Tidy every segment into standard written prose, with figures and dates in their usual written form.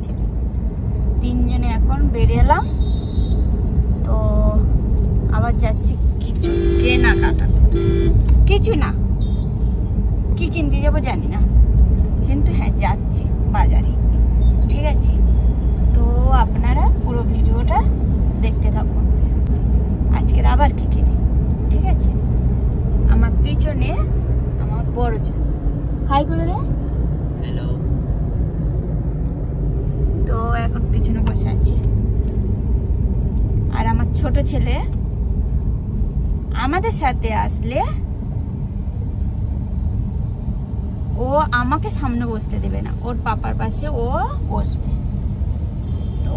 ছেলে, তিনজনে এখন বেরিয়ে এলাম। তো আবার যাচ্ছি কিছু কেনাকাটা, কিছু না, কি কিনতে যাবো জানি না, কিন্তু হ্যাঁ যাচ্ছি বাজারে। ঠিক আছে, তো আপনারা পুরো ভিডিওটা দেখতে থাকুন। আজকের আবার কি কিনি, ঠিক আছে। আমার পিছনে আমার বড় ছেলে, হাই করে দে। হ্যালো। তো এখন পিছনে বসে আছে, আর আমার ছোট ছেলে আমাদের সাথে আসলে ও আমাকে সামনে বসতে দেবে না, ওর পাপার পাশে ও বসবে। তো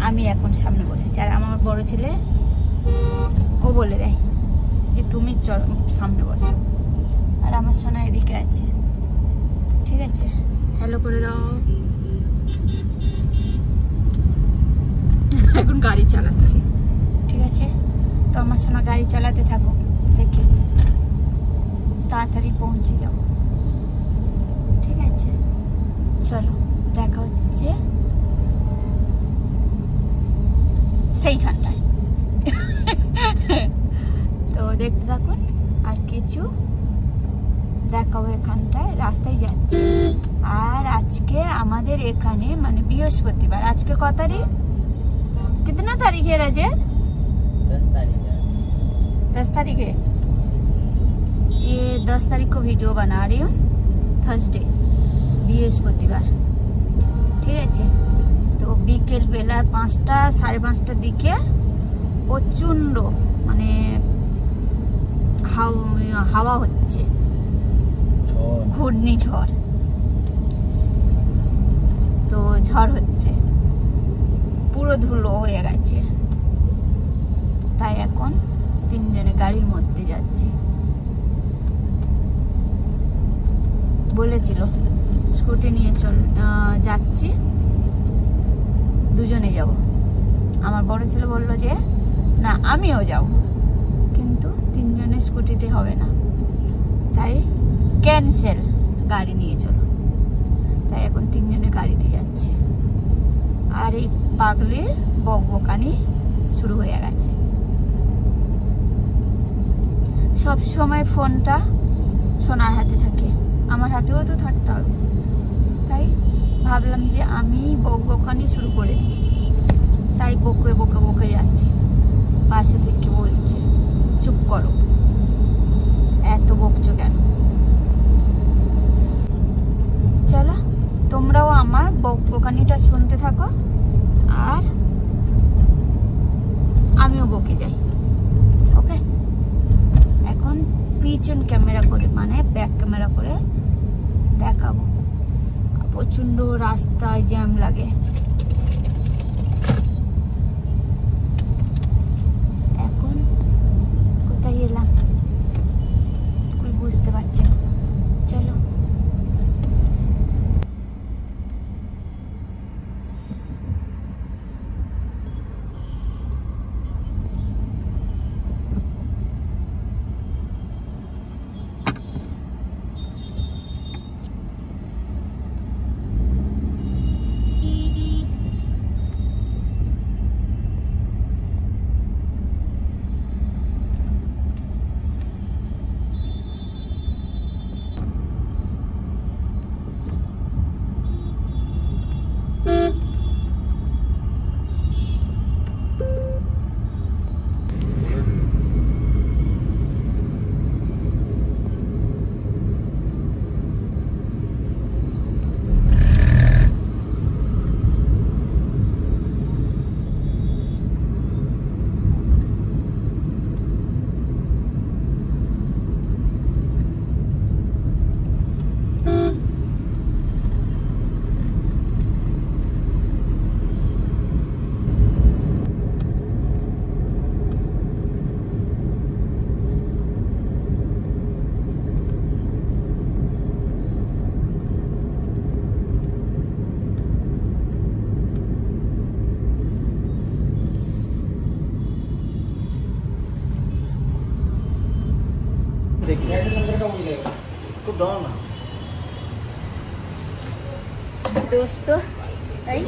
আমি এখন সামনে বসেছি, আর আমার বড় ছেলে ও বলে দেয় যে তুমি সামনে বসো, আর আমার সোনা এদিকে আছে। ঠিক আছে, হ্যালো করে দাও। এখন গাড়ি চালাচ্ছি, ঠিক আছে। তো আমার সোনা গাড়ি চালাতে থাকো, দেখে তাড়াতাড়ি পৌঁছে যাও। ঠিক আছে, চলো দেখা হচ্ছে সেইখানটায়। তো দেখতে থাকুন, আর কিছু দেখাবো এখানটায়, রাস্তায় যাচ্ছি। আর আজকে আমাদের এখানে মানে বৃহস্পতিবার, আজকে কত তারিখ, कितना तारीख है रजत? 10 तारीख है। 10 तारीख है। ये 10 तारीख को वीडियो बना रही हूँ, थर्सडे, বৃহস্পতিবার। ঠিক আছে, তো বিকেল বেলা 5টা 5:30টার দিকে প্রচন্ড মানে হাওয়া হচ্ছে, ঘূর্ণিঝড়। তো ঝড় হচ্ছে, পুরো ধুলো হয়ে গেছে। তাই এখন তিনজনে গাড়ির মধ্যে যাচ্ছি। বলেছিল স্কুটি নিয়ে যাচ্ছি, দুজনে যাব। আমার বড় ছেলে বললো যে না আমিও যাব, কিন্তু তিনজনে স্কুটিতে হবে না, তাই ক্যান্সেল, গাড়ি নিয়ে চলো। তাই এখন তিনজনে গাড়িতে যাচ্ছে। আর এই পাগলের বকবকানি শুরু হয়ে গেছে। সব সময় ফোনটা সোনার হাতে থাকে, আমার হাতেও তো থাকতে হবে। তাই ভাবলাম যে আমি বকবকানি শুরু করে দিই, তাই বকে বকে বকে যাচ্ছে। পাশে থেকে বলছে চুপ করো, এত বকছো কেন। চলো তোমরাও আমার বকবকানিটা শুনতে থাকো, আর আমিও বকে যাই। ওকে, এখন পিছন ক্যামেরা করে মানে ব্যাক ক্যামেরা করে দেখাবো। প্রচন্ড রাস্তায় জ্যাম লাগে। এখন কোথায় এলাম কই বুঝতে পারছি না, চলো। দোস্ত তাই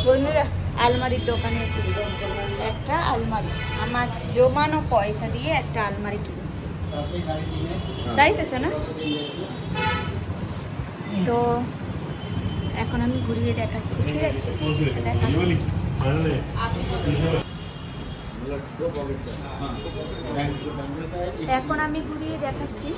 বন্ধুরা আলমারির দোকানে এসেছি, একটা আলমারি আমার জমানো পয়সা দিয়ে একটা আলমারি কিনছি, তাই তো শোনা? তো এখন আমি ঘুরিয়ে দেখাচ্ছি, ঠিক আছে? এখন আমি ঘুরিয়ে দেখাচ্ছি।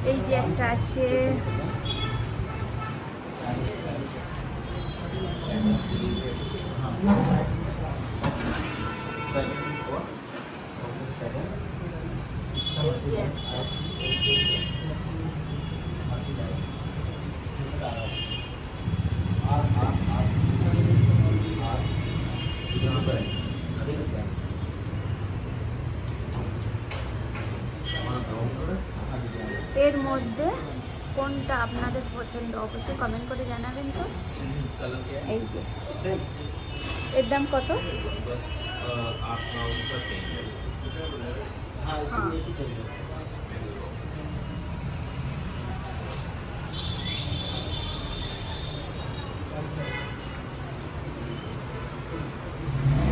এই যে একটা আছে, এর মধ্যে কোনটা আপনাদের পছন্দ অবশ্যই কমেন্ট করে জানাবেন তো। এই যে এর দাম কত?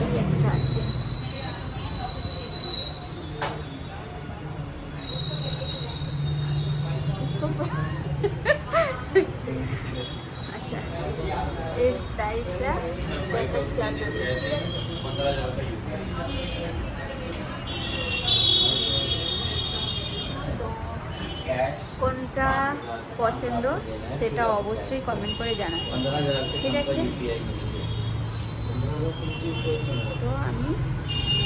এই একটা আছে, আচ্ছা এর প্রাইসটা দেখাচ্ছি আপনাদের, ঠিক আছে? তো কোনটা পছন্দ সেটা অবশ্যই কমেন্ট করে জানাবেন, ঠিক আছে? তো আমি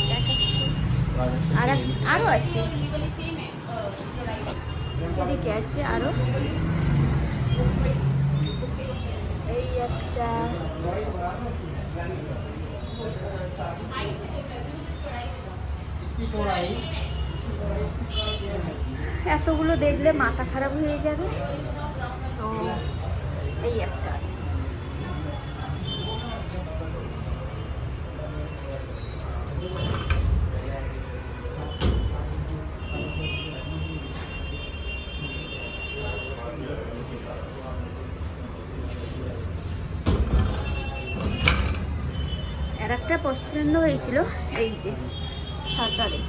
দেখাচ্ছি, আরো আছে, এদিকে আছে আরো। এই একটা, এতগুলো দেখলে মাথা খারাপ হয়ে যাবে। তো এই একটা আছে, আর একটা পছন্দ হয়েছিল এই যে সাঁতারে,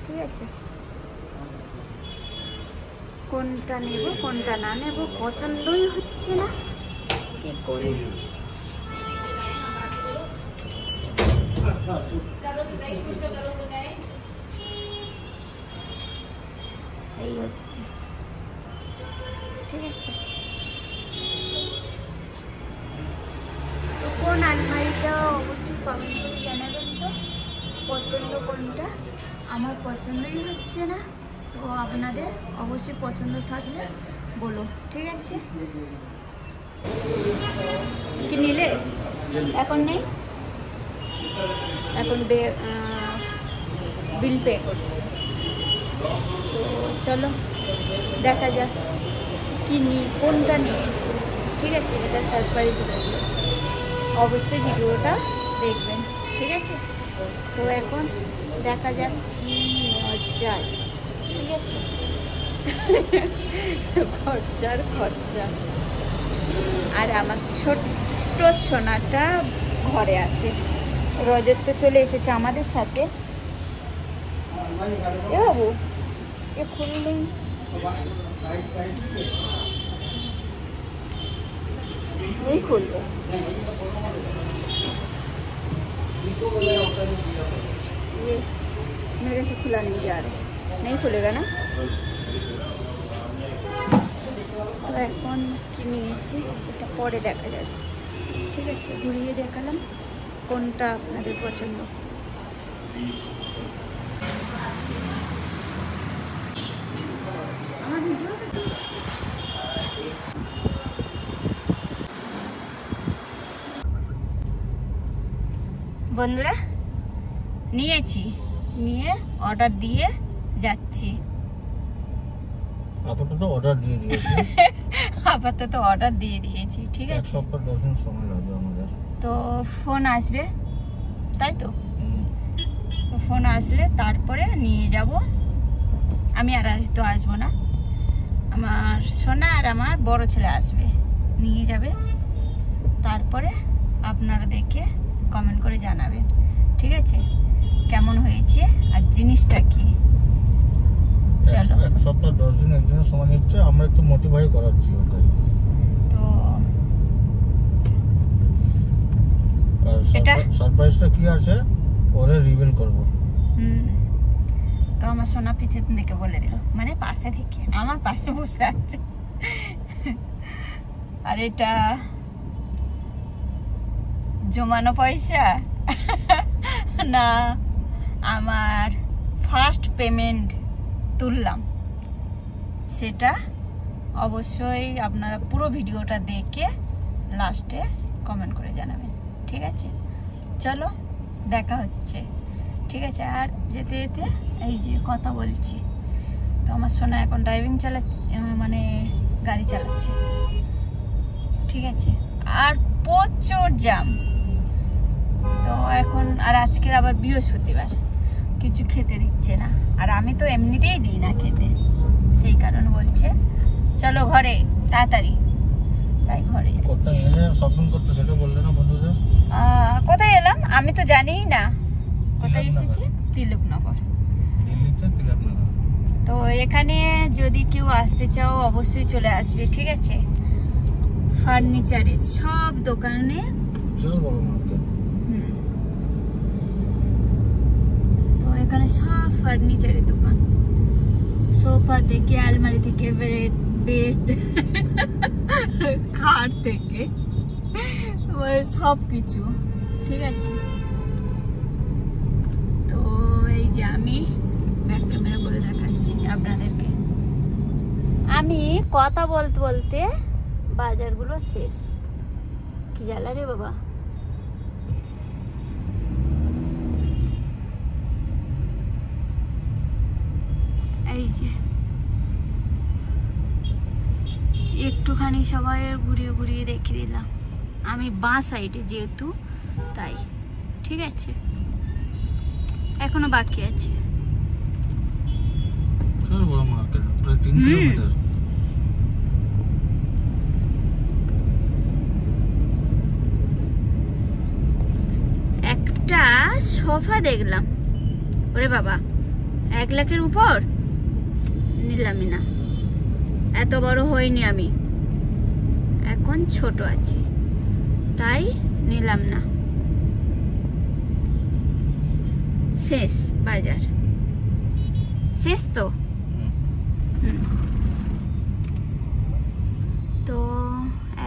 ঠিক আছে? কোনটা নেব কোনটা না নেব পছন্দই হচ্ছে না, কি করি? এই হচ্ছে, ঠিক আছে? তো কোন আলমারিটা অবশ্যই কমেন্ট করে জানাবেন তো পছন্দ কোনটা। আমার পছন্দই হচ্ছে না, তো আপনাদের অবশ্যই পছন্দ থাকলে বলো, ঠিক আছে? কি নিলে? এখন নেই, এখন বিল পে করছি। তো চলো দেখা যাক কি কোনটা নিয়েছি, ঠিক আছে? এটা সারপ্রাইজ থাকবে, অবশ্যই ভিডিওটা দেখবেন, ঠিক আছে? তো এখন দেখা যাক কি মজার, ঠিক আছে? খরচার খরচা। আর আমার ছোট্ট সোনাটা ঘরে আছে, রজত তো চলে এসেছে আমাদের সাথে। এ বাবু এ খুললেই नहीं खोल ये मेरे से खुला नहीं जा रहा, नहीं खुलेगा ना। তো এখন কি নিয়েছি সেটা পরে দেখা যাবে, ঠিক আছে? ঘুরিয়ে দেখালাম কোনটা আপনাদের পছন্দ। আমার ভিডিও বন্ধুরা নিয়েছি, নিয়ে অর্ডার দিয়ে যাচ্ছি। আপাতত অর্ডার দিয়ে দিয়েছি। আপাতত অর্ডার দিয়ে দিয়েছি, ঠিক আছে। 1 সপ্তাহ 10 দিন সময় লাগবে আমাদের। তো ফোন আসবে, তাই তো? তো ফোন আসলে তারপরে নিয়ে যাব। আমি আর তো আসবো না, আমার সোনা আর আমার বড় ছেলে আসবে, নিয়ে যাবে। তারপরে আপনারা দেখে কমেন্ট করে জানাবেন, ঠিক আছে, কেমন হয়েছে আর জিনিসটা কি। চলো, 1 সপ্তাহ 10 দিন একদিনের সময় নিচ্ছে, আমরা একটু মোটিভাই করাচ্ছি ওকে। তো এটা সারপ্রাইজটা কি আছে পরে রিভিল করব। তো আমার সোনা পিছন থেকে বলে দিল, মানে পাশে থেকে আমার পাশে বসে আছে। আর এটা জমানো পয়সা না আমার ফার্স্ট পেমেন্ট তুললাম, সেটা অবশ্যই আপনারা পুরো ভিডিওটা দেখে লাস্টে কমেন্ট করে জানাবেন, ঠিক আছে। চলো, দেখা হচ্ছে, ঠিক আছে। আর যেতে যেতে এই যে কথা বলছি, তো আমার সোনা এখন ড্রাইভিং চালাচ্ছে, মানে গাড়ি চালাচ্ছে, ঠিক আছে। আর প্রচুর জ্যাম, তো এখন আর আজকের আবার বৃহস্পতিবার, কিছু খেতে দিচ্ছে না। আর আমি তো এমনিতেই দিই না খেতে, সেই কারণে বলছে চলো ঘরে তাড়াতাড়ি, তাই ঘরে শপিং করতে। সেটা বললে না বন্ধুদের? কোথায় এলাম আমি তো জানিই না, কোথায় এসেছি? তিলকনগর। দিল্লিতে তিলকনগর। তো এখানে যদি কেউ আসতে চাও অবশ্যই চলে আসবে, ঠিক আছে। ফার্নিচারের সব দোকানে, বিশাল বড় মার্কেট। তো এখানে সব ফার্নিচারের দোকান, সোফা থেকে, আলমারি থেকে, বেড, খাট থেকে সব কিছু, ঠিক আছে। তো এই যে আমি ব্যাক ক্যামেরা করে দেখাচ্ছি আপনাদেরকে। আমি কথা বলতে বলতে বাজারগুলো শেষ, কি জ্বালা রে বাবা। এই যে একটুখানি সবাই ঘুরিয়ে ঘুরিয়ে দেখিয়ে দিলাম, আমি বাঁ সাইডে যেহেতু, তাই, ঠিক আছে। এখনো বাকি আছে। বড় মার্কেট, প্রায় 3 কিলোমিটার। একটা সোফা দেখলাম, ওরে বাবা 1 লাখের উপর, নিলামই না। এত বড় হইনি আমি, এখন ছোট আছি, তাই নিলাম না। শেষ বাজার, শেষ তো। তো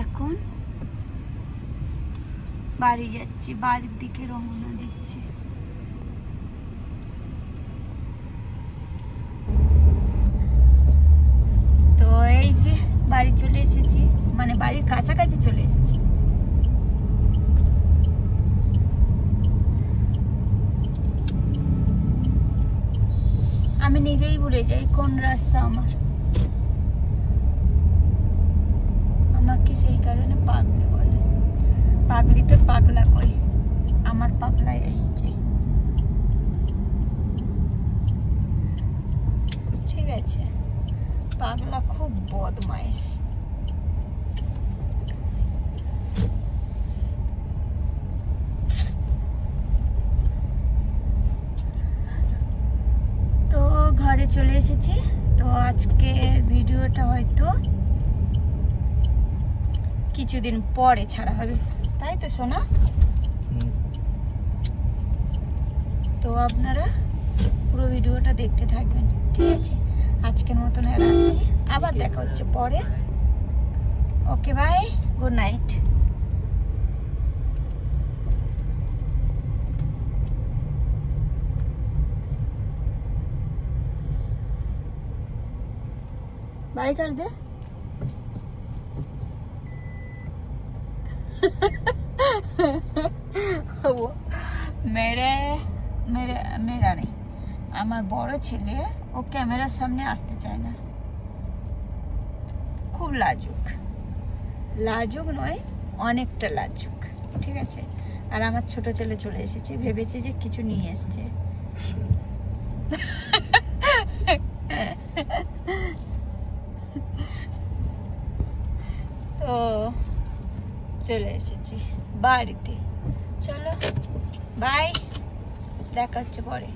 এখন বাড়ি যাচ্ছি, বাড়ির দিকে রওনা দিচ্ছি। তো এই যে বাড়ি চলে এসেছি, মানে বাড়ির কাছাকাছি চলে এসেছি। আমি নিজেই ভুলে যাই কোন রাস্তা আমার, আমাকে সেই কারণে পাগলি বলে। পাগলি তো পাগলা কই, আমার পাগলা এই যে, ঠিক আছে। পাগলা খুব বদমাইশ। তো ঘরে চলে এসেছি। তো আজকের ভিডিওটা হয়তো কিছুদিন পরে ছাড়া হবে, তাই তো সোনা? তো আপনারা পুরো ভিডিওটা দেখতে থাকবেন, ঠিক আছে। আজকের মতন রাখছি, আবার দেখা হচ্ছে পরে। Okay bye, good night. Bye कर दे। वो मेरा नहीं, আমার বড় ছেলে ও ক্যামেরার সামনে আসতে চায় না, খুব লাজুক। লাজুক নয়, অনেকটা লাজুক, ঠিক আছে। আর আমার ছোট ছেলে চলে এসেছে, ভেবেছে যে কিছু নিয়ে এসছে। তো চলে এসেছি বাড়িতে। চলো বাই, দেখা হচ্ছে পরে।